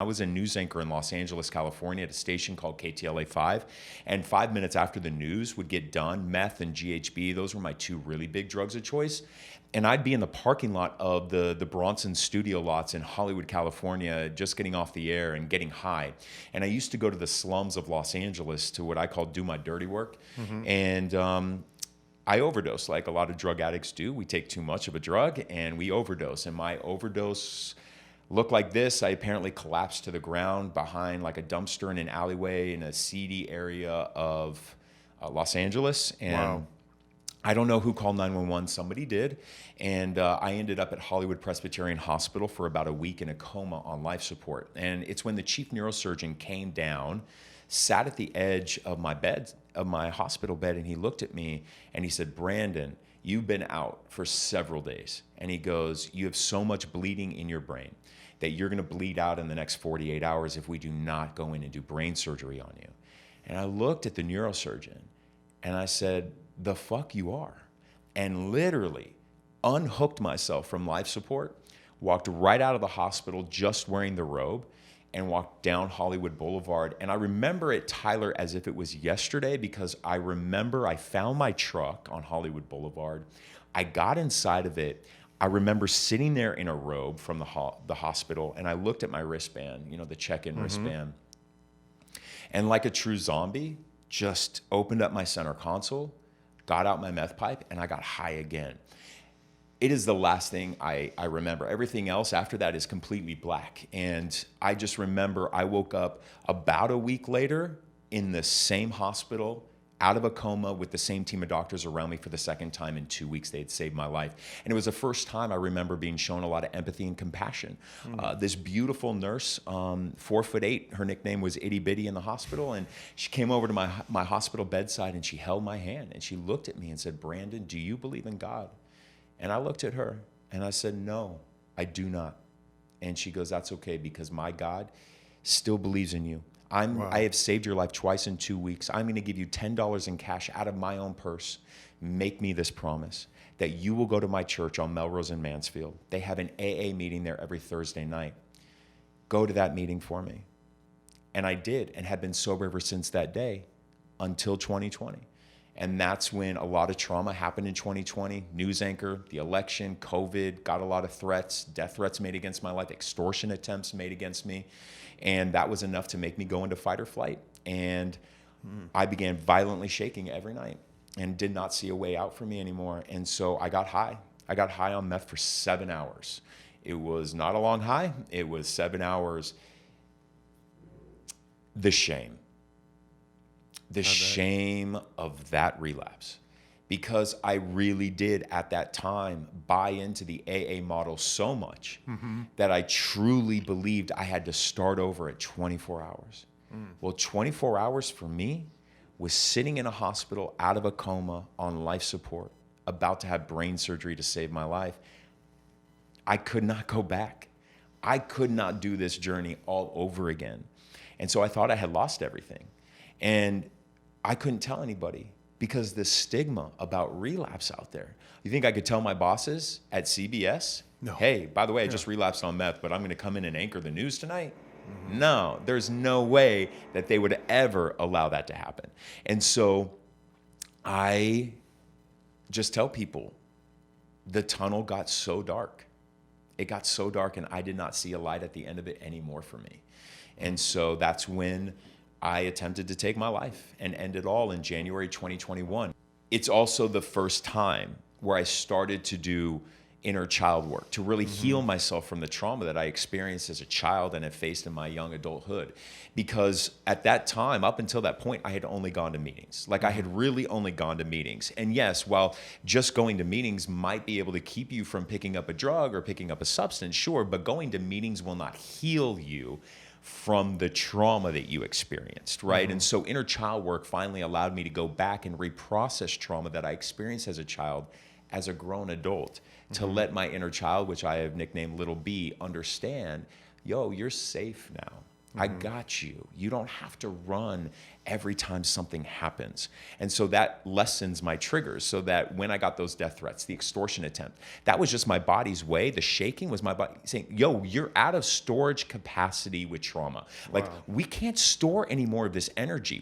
I was a news anchor in Los Angeles, California at a station called KTLA 5. And 5 minutes after the news would get done, meth and GHB, those were my two really big drugs of choice. And I'd be in the parking lot of the Bronson studio lots in Hollywood, California, just getting off the air and getting high. And I used to go to the slums of Los Angeles to what I call do my dirty work. And I overdose like a lot of drug addicts do. We take too much of a drug and we overdose. And my overdose looked like this. I apparently collapsed to the ground behind like a dumpster in an alleyway in a seedy area of Los Angeles. And Wow. I don't know who called 911. Somebody did. And I ended up at Hollywood Presbyterian Hospital for about a week in a coma on life support. And it's when the chief neurosurgeon came down, sat at the edge of my bed, of my hospital bed, and he looked at me and he said, "Brandon, you've been out for several days." And he goes, "You have so much bleeding in your brain that you're going to bleed out in the next 48 hours if we do not go in and do brain surgery on you." And I looked at the neurosurgeon and I said, "The fuck you are." And literally unhooked myself from life support, walked right out of the hospital just wearing the robe, and walked down Hollywood Boulevard. And I remember it, Tyler, as if it was yesterday, because I remember I found my truck on Hollywood Boulevard. I got inside of it. I remember sitting there in a robe from the hospital, and I looked at my wristband, you know, the check-in wristband. And like a true zombie, just opened up my center console, got out my meth pipe, and I got high again. It is the last thing I remember. Everything else after that is completely black. And I just remember I woke up about a week later in the same hospital, out of a coma with the same team of doctors around me for the second time in 2 weeks. They had saved my life. And it was the first time I remember being shown a lot of empathy and compassion. This beautiful nurse, 4'8", her nickname was Itty Bitty in the hospital, and she came over to my hospital bedside and she held my hand and she looked at me and said, "Brandon, do you believe in God?" And I looked at her and I said, "No, I do not." And she goes, "That's okay, because my God still believes in you. Wow. I have saved your life twice in 2 weeks. I'm going to give you $10 in cash out of my own purse. Make me this promise that you will go to my church on Melrose and Mansfield. They have an AA meeting there every Thursday night. Go to that meeting for me." And I did, and have been sober ever since that day until 2020. And that's when a lot of trauma happened in 2020. News anchor, the election, COVID, got a lot of threats, death threats made against my life, extortion attempts made against me. And that was enough to make me go into fight or flight. And I began violently shaking every night and did not see a way out for me anymore. And so I got high. I got high on meth for 7 hours. It was not a long high. It was 7 hours. The shame. The shame of that relapse, because I really did at that time buy into the AA model so much that I truly believed I had to start over at 24 hours. Well, 24 hours for me was sitting in a hospital out of a coma on life support, about to have brain surgery to save my life. I could not go back. I could not do this journey all over again. And so I thought I had lost everything. And I couldn't tell anybody because the stigma about relapse out there. You think I could tell my bosses at CBS, No. "Hey, by the way, I just relapsed on meth, but I'm going to come in and anchor the news tonight"? No, there's no way that they would ever allow that to happen. And so I just tell people, the tunnel got so dark. It got so dark, and I did not see a light at the end of it anymore for me. And so that's when I attempted to take my life and end it all in January 2021. It's also the first time where I started to do inner child work, to really heal myself from the trauma that I experienced as a child and have faced in my young adulthood. Because at that time, up until that point, I had only gone to meetings. Like I had really only gone to meetings. And yes, while just going to meetings might be able to keep you from picking up a drug or picking up a substance, sure, but going to meetings will not heal you from the trauma that you experienced, right? And so inner child work finally allowed me to go back and reprocess trauma that I experienced as a child, as a grown adult, to let my inner child, which I have nicknamed Little B, understand, yo, you're safe now. I got you. You don't have to run every time something happens. And so that lessens my triggers, so that when I got those death threats, the extortion attempt, that was just my body's way. The shaking was my body saying, yo, you're out of storage capacity with trauma. Like, we can't store any more of this energy.